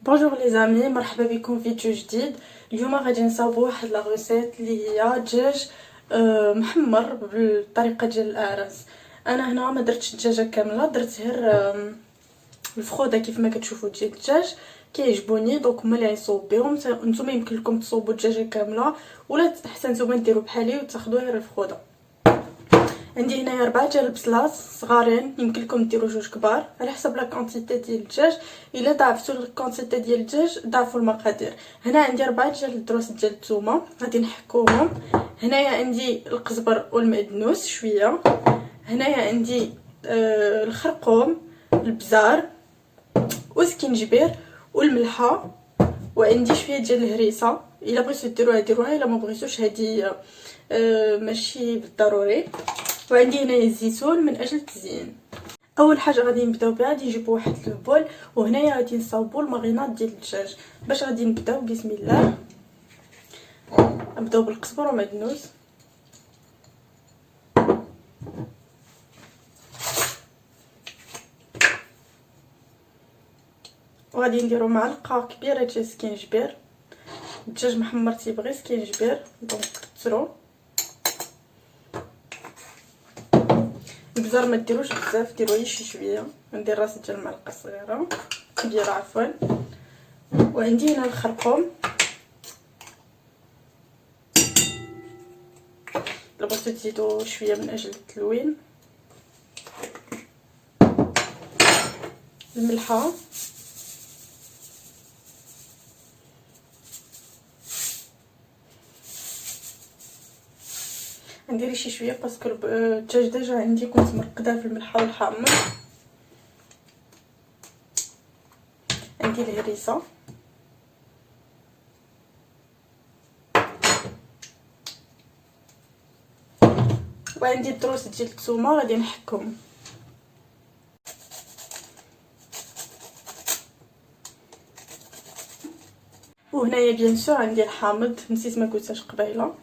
بونجور لي زامي، مرحبا بكم في فيديو جديد. اليوم غادي نصاوبوا واحد لا غوسيت اللي هي دجاج محمر بالطريقه ديال الاعراس. انا هنا ما درتش الدجاجه كامله، درت غير الفخوده كيف ما كتشوفوا ديال الدجاج كيعجبوني، دونك هما اللي غنصوب بهم. نتوما يمكن لكم تصوبوا الدجاجه كامله ولا حتى نتوما ديروا بحالي وتاخذوا غير الفخوده. عندي هنايا 4 ديال البصلات صغارين، يمكن لكم ديروا جوج كبار على حسب لا كونتيتي ديال الدجاج. الا ضاعفتوا الكونتيتي ديال الدجاج ضاعفوا المقادير. هنا عندي 4 ديال الدروس ديال الثومه غادي نحكوهم. هنايا عندي القزبر والمعدنوس شويه. هنايا عندي الخرقوم، البزار والسكينجبير والملحه، وعندي شويه ديال الهريسه. الا بغيتو ديروها الا ما بغيتوش هذه ماشي بالضروري. وعندي هنايا الزيتون من اجل التزيين. اول حاجه غادي نبداو بها، غادي نجيبوا واحد البول وهنايا غادي نصاوبوا الماريناد ديال الدجاج. باش غادي نبداو بسم الله، نبداو بالقزبر ومعدنوس. وغادي نديروا معلقه كبيره ديال السكينجبير. الدجاج محمر تيبغي سكينجبير دونك كثروا. البزار ما ديروش بزاف، ديروا غير شي شويه. ندير راس ديال المعلقه صغيره كبيره عفوا. وعندي هنا الخرقوم، الا بغيتو تزيدوا شويه من اجل التلوين. الملحه، ندير شي شويه باسكو الدجاج ديجا عندي كنت مرقداه في الملحه والحامض. عندي الهريسه، وعندي الدروس ديال الثومه غادي نحكهم. وهنايا بيان سور عندي الحامض، نسيت ما قلتهاش قبيله.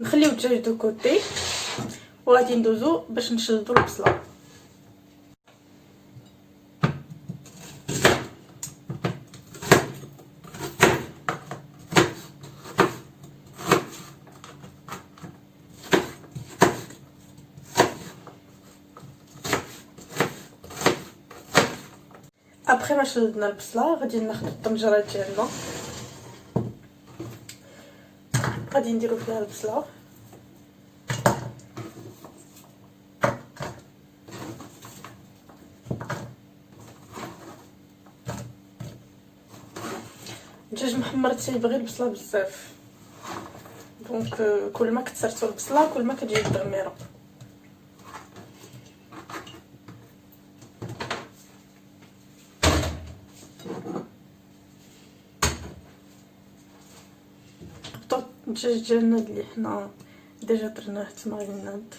نخليو الدجاج دو كوتي وغادي ندوزو باش نشلدو البصله. ابخي ما شلدنا البصله غادي ناخذ الطنجره ديالنا، غادي نديرو فيها البصله. الدجاج محمر تيبغي البصله بزاف، دونك كل ما كثرتو البصله كل ما كتجي دغميره. الدجاج ديالنا اللي حنا ديجا درناه تماريناد،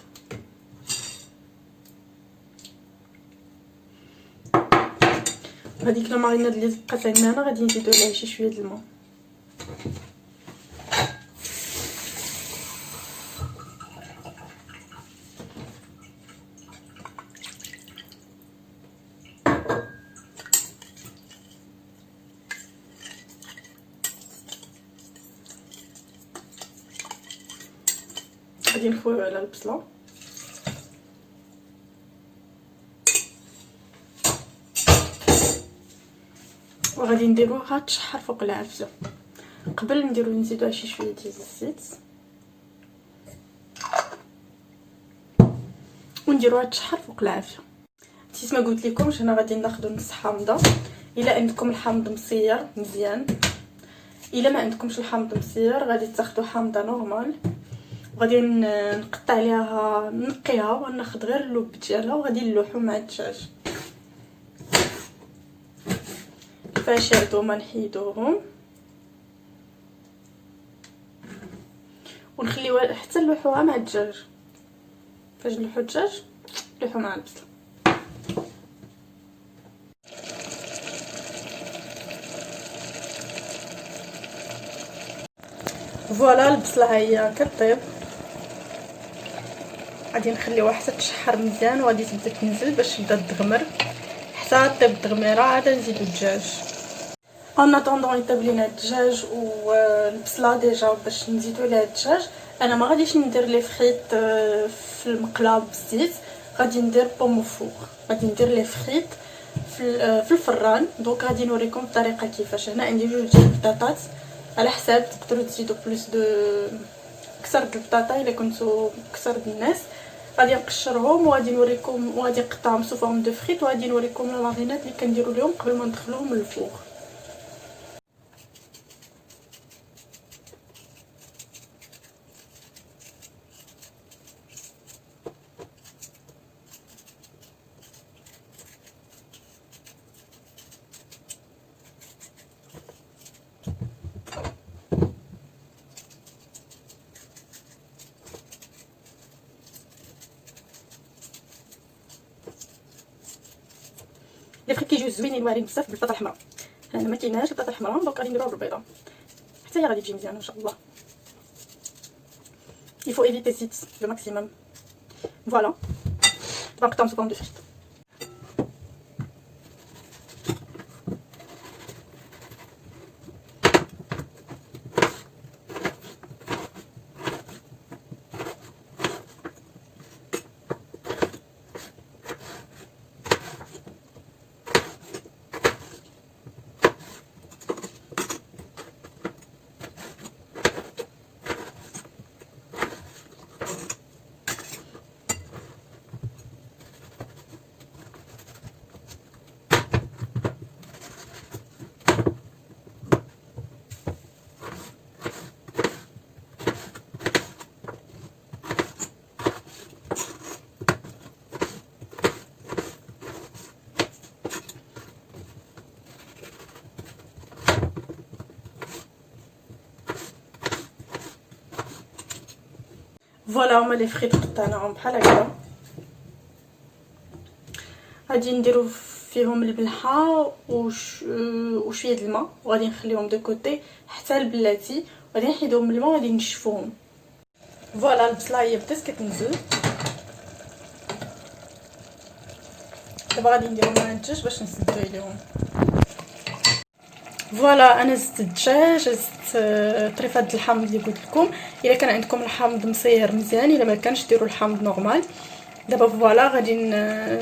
هذيك الماريناد اللي بقات عندنا هنا غادي نزيدو عليها شي شويه د الماء. غادي نخويو على البصله. وغادي نديروها تشحر فوق العافيه. قبل نزيدوها شي شويه ديال الزيت ونديروها تشحر فوق العافيه. نسيت ما قلت لكمش، هنا غادي ناخذ نص حامضه. الا عندكم الحامض مصير مزيان، الا ما عندكمش الحامض مصير غادي تاخذوا حامضه نورمال. وغادي نقطع عليها نقيها وناخذ غير اللب ديالها وغادي نلوحو مع الدجاج. كيفاش هادوما نحيدوهم ونخليوها حتى نلوحوها مع الدجاج. كاش نلوحو الدجاج نلوحو مع البصله. فوالا البصله ها هي كطيب، غادي نخليوها حتى تشحر مزيان وغادي تبدا تنزل باش تبدا تغمر حتى طيب التغميره. عاد نزيدو الدجاج ان اتوندون يطيب لينا الدجاج والبصله ديجا باش نزيدو عليها الدجاج. انا ما غاديش ندير لي فريت في المقله بالزيت، غادي ندير بوم فوغ، غادي ندير لي فريت في الفران. دونك غادي نوريكم الطريقه كيفاش. هنا عندي جوج ديال البطاطات على حساب، تقدروا تزيدوا بلوس دو كسر د البطاطا الا كنتو كسر د الناس. غادي نقشرهم وغادي نوريكم وغادي نقطعهم سو فورم دو فريت وغادي نوريكم لا مارينات اللي كنديروا لهم قبل ما ندخلوهم للفوغ. لي فريت كيجيو زوينين واعرين بزاف بالبطاطا الحمراء. هنا ما كايناش البطاطا الحمراء دونك غادي نديروها بالبيضه حتى هي غادي تجي مزيانه ان شاء الله. il faut éviter الزيت le maximum. voilà دابا نقطعهم سو فورم دو فريت. فوالا هما لي فريت قطعناهم بحال هكا. غادي نديرو فيهم الملحه وشويه د الماء وغادي نخليهم دو كوتي حتى البلاتي، غادي نحيدهم من الماء وغادي نشفوهم. فوالا البصله هي بدات كتنزل، دابا غادي نديرو مع الدجاج باش نسدو عليهم. فوالا انا زدت الدجاج، زدت طريفات د الحامض اللي قلت لكم. الا كان عندكم الحامض مصير مزيان، الا ما كانش ديروا الحامض نورمال. دابا فوالا غادي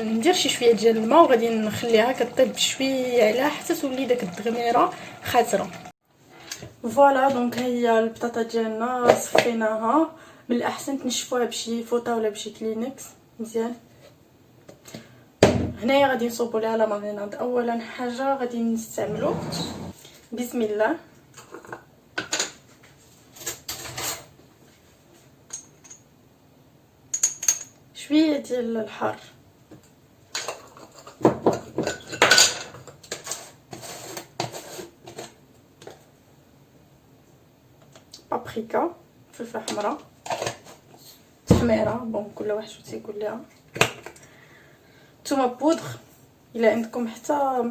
ندير شي شويه ديال الماء وغادي نخليها كطيب بشويه عليها حتى تولي داك التغميره خاسره. فوالا دونك هي البطاطا ديالنا صفيناها، من الاحسن تنشفوها بشي فوطه ولا بشي كلينكس مزيان. هنايا غادي نصوبوا ليها لا ماريناد. اولا حاجه غادي نستعملو بسم الله شويه ديال الحار، بابريكا، فلفله حمراء، تحميره بون كل واحد شو تيقول ليها، ثومه بودغ الا عندكم حتى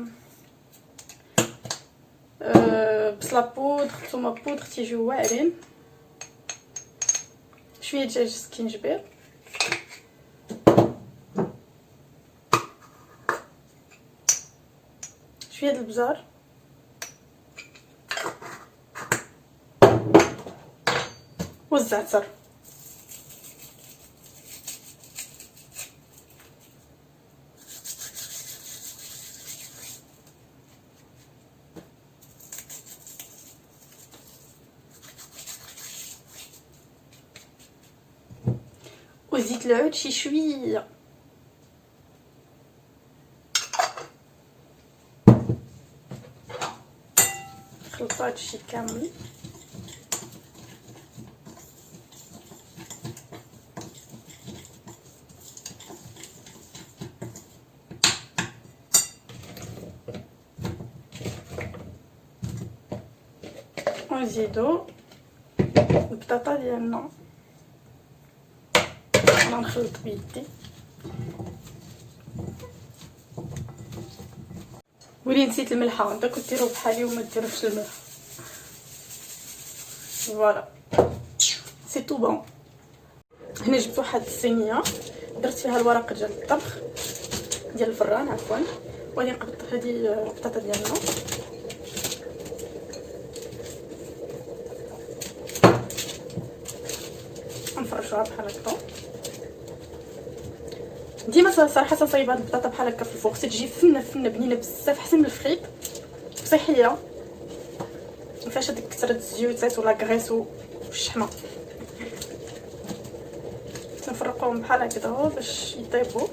بصله بودغ ثومه بودغ تيجيو واعرين، شويه دجاج سكينجبير، شويه د البزار، والزعتر. وزيت العود شي شويه. خلطوا هادشي كامل. ونزيدو البطاطا ديالنا انا نخلط بيدي. ولي نسيت الملحه، انت كنت ديروا بحالي وما ديروش الملح. فوالا سي تو بون. هنا جبت واحد الصينيه درت فيها الورق ديال الطبخ ديال الفران عفوا، وغادي نقبض هذه البطاطا ديالنا. نفرشوها بحال هكا. ديما صراحه صايب هاد البطاطا بحال هكا في الفوق، تجي فنه بنينه بزاف، احسن من الفريط، صحيه، مفيهاش هاديك كثره الزيوتات ولا كغيس والشحمه. نفرقوهم بحال هكذا باش يطيبوا.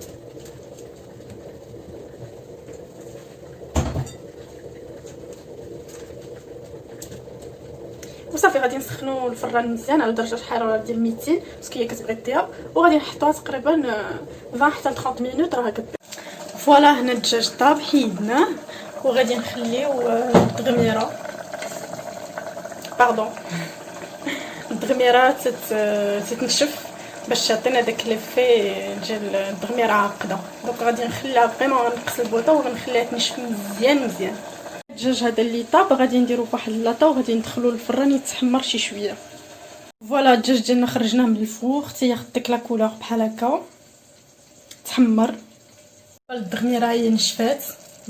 وصافي غادي نسخنوا الفران مزيان على درجه الحراره ديال 200 باسكو هي كتبغي طياب، وغادي نحطوها تقريبا 20 حتى ل 30 مينوت راه كطيب. فوالا هنا الدجاج طاب، حيدناه وغادي نخليو الدغميره الدغميره تتنشف باش تعطينا داك ليفي ديال الدغميره عاقده. دونك غادي نخليها فريمون، غنقص البوطه وغنخليها تنشف مزيان. الدجاج هذا اللي طاب غادي نديرو فواحد اللاطه وغادي ندخلو للفران يتحمر شي شويه. فوالا الدجاج ديالنا خرجناه من الفوغ حتى ياخذ ديك لا كولور بحال هكا، تحمر. الدغميره هي نشفات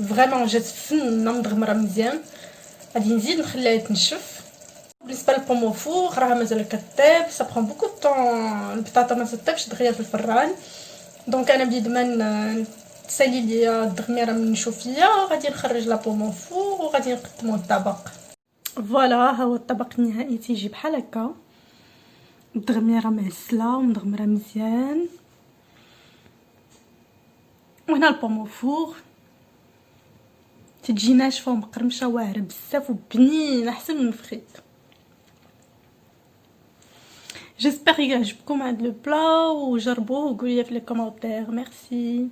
فريمون، جات فنه مدغمره مزيان. غادي نزيد نخليها تنشف. بالنسبه للبومو فوغ راه مازال كطيب، سا برون بوكو طون، البطاطا ما تطيبش دغيا في الفران. دونك انا بيد ما تسالي ليا الدغميره من نشوفيه غادي نخرج لا بومو فوغ وغادي نقدمو الطبق. فوالا ها هو الطبق النهائي، تيجي بحال هكا، الدغميره مهسله ومدغمره مزيان. وهنا البومو فوغ تجي ناشفه ومقرمشه واعره بزاف وبنينه احسن من الفخيط. جيسبر يعجبكم هذا لو بلا وجربوه وقولوا لي في لي كومونتير. ميرسي.